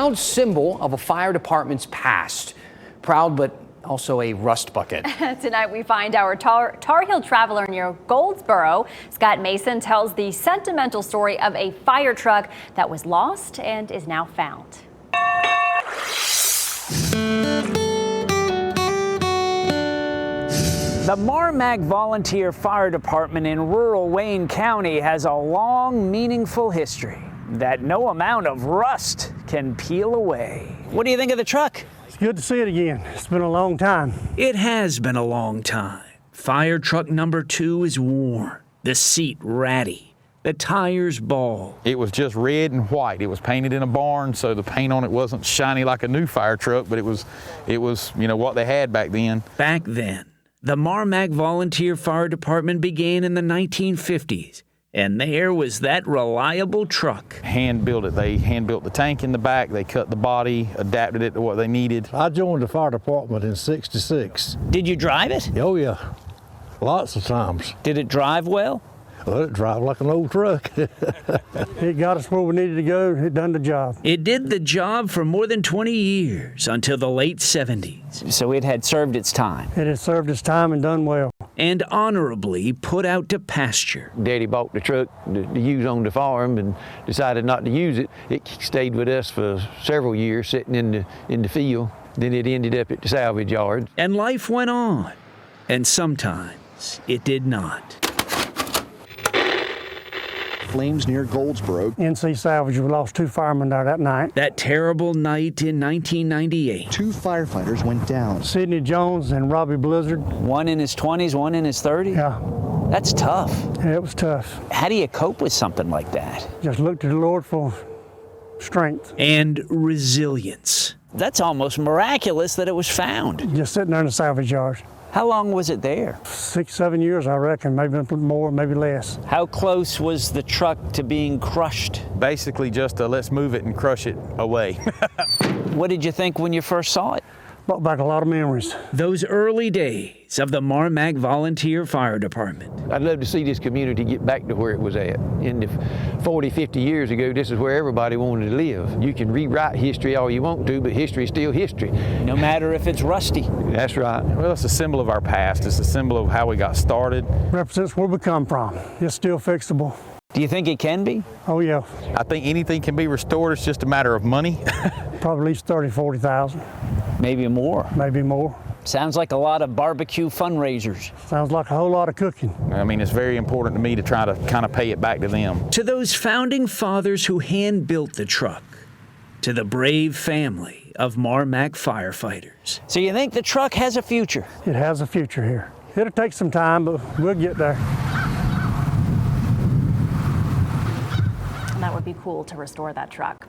proud symbol of a fire department's past. Proud, but also a rust bucket. Tonight we find our Tar Heel traveler near Goldsboro. Scott Mason tells the sentimental story of a fire truck that was lost and is now found. The Marmac Volunteer Fire Department in rural Wayne County has a long, meaningful history that no amount of rust can peel away. What do you think of the truck? It's good to see it again. It's been a long time. It has been a long time. Fire truck number 2 is worn, the seat ratty, the tires bald. It was just red and white. It was painted in a barn, so the paint on it wasn't shiny like a new fire truck, but it was, you know, what they had back then. Back then, the Marmac Volunteer Fire Department began in the 1950s, and there was that reliable truck. Hand built it. They hand built the tank in the back. They cut the body, adapted it to what they needed. I joined the fire department in '66. Did you drive it? Oh yeah, lots of times. Did it drive well? Well, it drive like an old truck. It got us where we needed to go. It done the job. It did the job for more than 20 years, until the late 70s. So it had served its time. It has served its time and done well. And honorably put out to pasture. Daddy bought the truck to use on the farm and decided not to use it. It stayed with us for several years, sitting in the field. Then it ended up at the salvage yard. And life went on. And sometimes it did not. Flames near Goldsboro. NC Salvage, we lost 2 firemen there that night. That terrible night in 1998. 2 firefighters went down. Sidney Jones and Robbie Blizzard. One in his 20s, one in his 30s? Yeah. That's tough. Yeah, it was tough. How do you cope with something like that? Just look to the Lord for strength. And resilience. That's almost miraculous that it was found. Just sitting there in the salvage yard. How long was it there? 6, 7 years, I reckon. Maybe more, maybe less. How close was the truck to being crushed? Basically just a let's move it and crush it away. What did you think when you first saw it? Brought back a lot of memories. Those early days of the Marmac Volunteer Fire Department. I'd love to see this community get back to where it was at. In the 40, 50 years ago, this is where everybody wanted to live. You can rewrite history all you want to, but history is still history. No matter if it's rusty. That's right. Well, it's a symbol of our past. It's a symbol of how we got started. Represents where we come from. It's still fixable. Do you think it can be? Oh yeah. I think anything can be restored. It's just a matter of money. Probably at least 30, 40,000. Maybe more. Maybe more. Sounds like a lot of barbecue fundraisers. Sounds like a whole lot of cooking. I mean, it's very important to me to try to kind of pay it back to them. To those founding fathers who hand-built the truck. To the brave family of Marmac firefighters. So you think the truck has a future? It has a future here. It'll take some time, but we'll get there. And that would be cool to restore that truck.